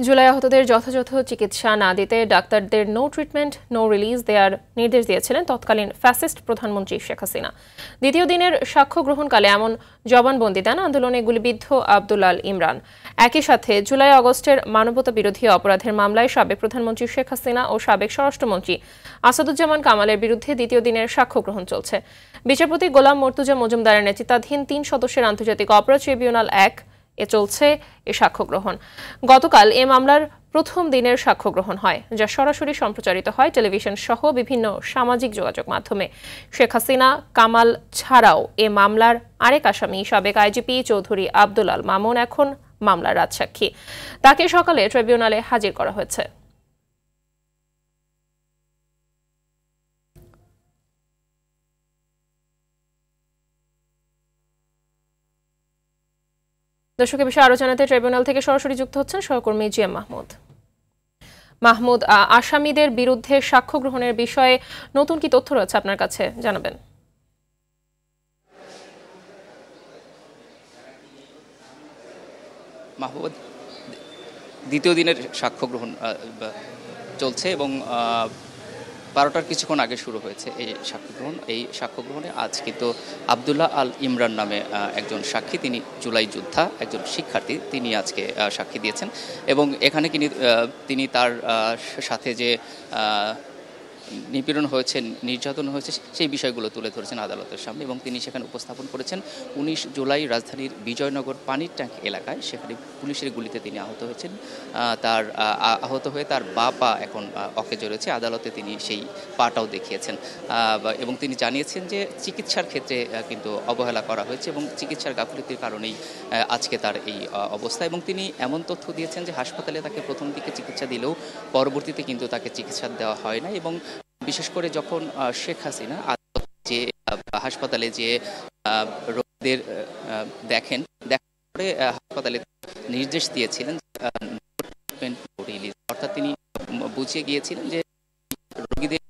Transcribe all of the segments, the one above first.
জুলাই আহতদের যথাযথ চিকিৎসা না দিতে ডাক্তারদের নো ট্রিটমেন্ট নো রিলিজ দেওয়ার নির্দেশ দিয়েছিলেন তৎকালীন ফ্যাসিস্ট প্রধানমন্ত্রী শেখ হাসিনা। দ্বিতীয় দিনের সাক্ষ্য গ্রহণকালে এমন জবানবন্দি দেন আন্দোলনে গুলিবিদ্ধ আব্দুল আল ইমরান। একই সাথে জুলাই আগস্টের মানবতা বিরোধী অপরাধের মামলায় সাবেক প্রধানমন্ত্রী শেখ হাসিনা ও সাবেক স্বরাষ্ট্রমন্ত্রী আসাদুজ্জামান কামালের বিরুদ্ধে দ্বিতীয় দিনের সাক্ষ্য গ্রহণ চলছে। বিচারপতি গোলাম মর্তুজা মজুমদারের নেতৃত্বাধীন ৩ সদস্যের আন্তর্জাতিক অপরাধ ট্রাইব্যুনাল ১ চলছে এ সাক্ষ্য গ্রহণ। গতকাল এ মামলার প্রথম দিনের সাক্ষ্য গ্রহণ হয়, যা সরাসরি সম্প্রচারিত হয় টেলিভিশন সহ বিভিন্ন সামাজিক যোগাযোগ মাধ্যমে। শেখ হাসিনা কামাল ছাড়াও এ মামলার আরেক আসামি সাবেক আইজিপি চৌধুরী আব্দুল আল মামুন এখন মামলার রাজসাক্ষী। তাকে সকালে ট্রাইব্যুনালে হাজির করা হয়েছে। দর্শকের বিষয়ে আরো জানাতে ট্রাইব্যুনাল থেকে সরাসরি যুক্ত হচ্ছেন সহকর্মী জিএম মাহমুদ। আসামিদের বিরুদ্ধে সাক্ষ্য গ্রহণের বিষয়ে নতুন কি তথ্য রয়েছে আপনার কাছে, জানাবেন। মাহমুদ, দ্বিতীয় দিনের সাক্ষ্য গ্রহণ চলছে এবং 12টার কিছুক্ষণ আগে শুরু হয়েছে এই সাক্ষ্য গ্রহণ। এই সাক্ষ্য গ্রহণে আজ কিন্তু আবদুল্লাহ আল ইমরান নামে একজন সাক্ষী, তিনি জুলাই যোদ্ধা, একজন শিক্ষার্থী, তিনি আজকে সাক্ষী দিয়েছেন এবং এখানে তিনি তার সাথে যে নিপীড়ন হয়েছে, নির্যাতন হয়েছে, সেই বিষয়গুলো তুলে ধরেছেন আদালতের সামনে এবং তিনি সেখানে উপস্থাপন করেছেন 19 জুলাই রাজধানীর বিজয়নগর পানির ট্যাঙ্ক এলাকায় সেখানে পুলিশের গুলিতে তিনি আহত হয়েছেন। তার আহত হয়ে তার পা এখন অকেজো রয়েছে। আদালতে তিনি সেই পাটাও দেখিয়েছেন এবং তিনি জানিয়েছেন যে চিকিৎসার ক্ষেত্রে কিন্তু অবহেলা করা হয়েছে এবং চিকিৎসার গাফিলতির কারণেই আজকে তার এই অবস্থা। এবং তিনি এমন তথ্য দিয়েছেন যে হাসপাতালে তাকে প্রথম দিকে চিকিৎসা দিলেও পরবর্তীতে কিন্তু তাকে চিকিৎসা দেওয়া হয় না এবং বিশেষ করে যখন শেখ হাসিনা যে হাসপাতালে যে রোগীদের দেখার পরে হাসপাতালে নির্দেশ দিয়েছিলেন অর্থাৎ তিনি বুঝিয়ে গিয়েছিলেন যে রোগীদের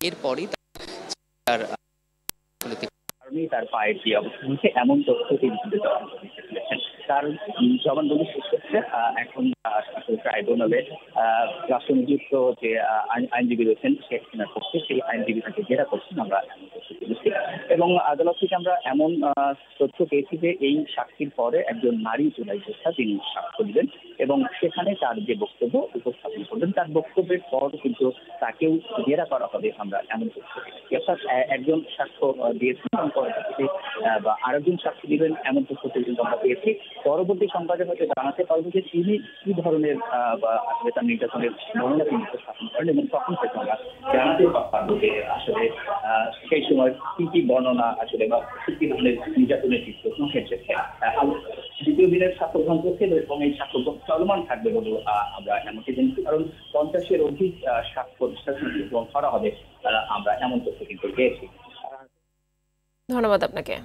এরপরই তার পায়ের যে অবস্থা হচ্ছে এমন তথ্য তিনি তার জবানবন্দি শেষ করছে। এখন ট্রাইব্যুনালে রাষ্ট্রনিযুক্ত যে আইনজীবী রয়েছেন শেখ হাসিনার পক্ষে, সেই আইনজীবী তাকে জেরা করছেন আমরা এবং আদালত থেকে আমরা এমন তথ্য পেয়েছি যে এই সাক্ষীর পরে একজন নারী জুলাই যোদ্ধা তিনি সাক্ষ্য দিবেন এবং সেখানে তার যে বক্তব্য উপস্থাপন করবেন, তার বক্তব্যের পর কিন্তু তাকেও জেরা করা হবে আমরা এমন তথ্য পেয়েছি। অর্থাৎ একজন সাক্ষ্য দিয়েছেন এবং পরবর্তীতে বা আরেকজন সাক্ষী দিবেন এমন তথ্য পর্যন্ত আমরা পেয়েছি। পরবর্তী সংবাদে হয়তো জানাতে পারবো যে তিনি কি ধরনের আসলে তার নির্যাতনের বর্ণনা তিনি উপস্থাপন করেন এবং তখন থেকে আমরা জানাতে পারবো যে আসলে সেই সময় কি কি বর্ণনা আসলে বা কি ধরনের নির্যাতনের চিত্র এসেছে। দ্বিতীয় দিনের সাক্ষ্য গ্রহণ করছে এবং এই সাক্ষ্য চলমান থাকবে বলে আমরা এমনটি জানছি, কারণ 50-এর অধিক সাক্ষ্য গ্রহণ করা হবে আমরা এমন তথ্য কিন্তু পেয়েছি। ধন্যবাদ আপনাকে।